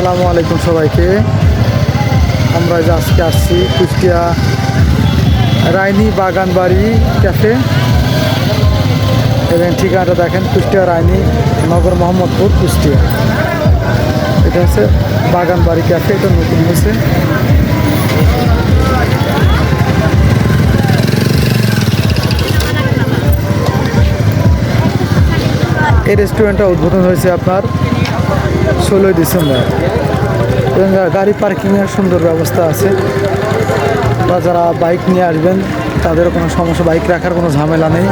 আসসালামু আলাইকুম সবাইকে। আমরা যে আজকে আসছি কুষ্টিয়া রাইনি বাগানবাড়ি ক্যাফে এবং ঠিকানাটা দেখেন কুষ্টিয়া রাইনি নগর মোহাম্মদপুর কুষ্টিয়া। এটা হচ্ছে বাগানবাড়ি ক্যাফে, এটা নতুন হয়েছে। এই রেস্টুরেন্টটা উদ্বোধন হয়েছে আপনার 16ই ডিসেম্বর এবং গাড়ি পার্কিংয়ের সুন্দর ব্যবস্থা আছে। বা যারা বাইক নিয়ে আসবেন তাদেরও কোনো সমস্যা, বাইক রাখার কোনো ঝামেলা নেই।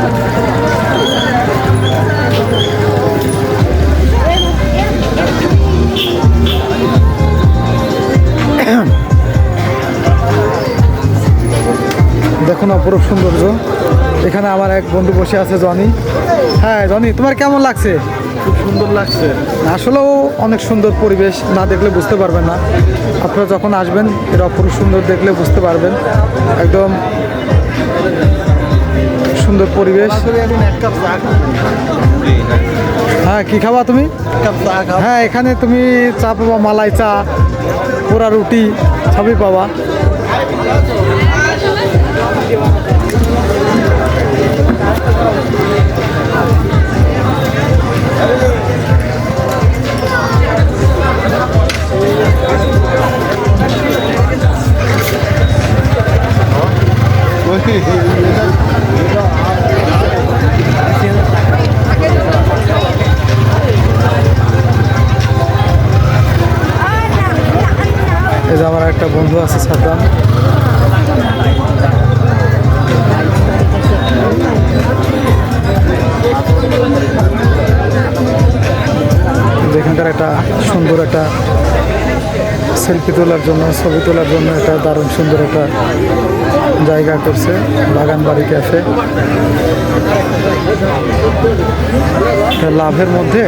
দেখুন অপরূপ সৌন্দর্য। এখানে আমার এক বন্ধু বসে আছে, জনি। হ্যাঁ জনি, তোমার কেমন লাগছে? খুব সুন্দর লাগছে। আসলেও অনেক সুন্দর পরিবেশ, না দেখলে বুঝতে পারবেন না। আপনারা যখন আসবেন এটা অপরূপ সুন্দর দেখলে বুঝতে পারবেন। একদম সুন্দর পরিবেশ। হ্যাঁ, কি খাবা তুমি? হ্যাঁ, এখানে তুমি চা পাবা, মালাই চা, পোড়া রুটি সবই পাবা। এই যে আমার একটা বন্ধু আছে সাদ্দাম, যেখানকার একটা সুন্দর একটা সেলফি তোলার জন্য, ছবি তোলার জন্য একটা দারুণ সুন্দর একটা জায়গা করছে বাগানবাড়ি ক্যাফে। লাভের মধ্যে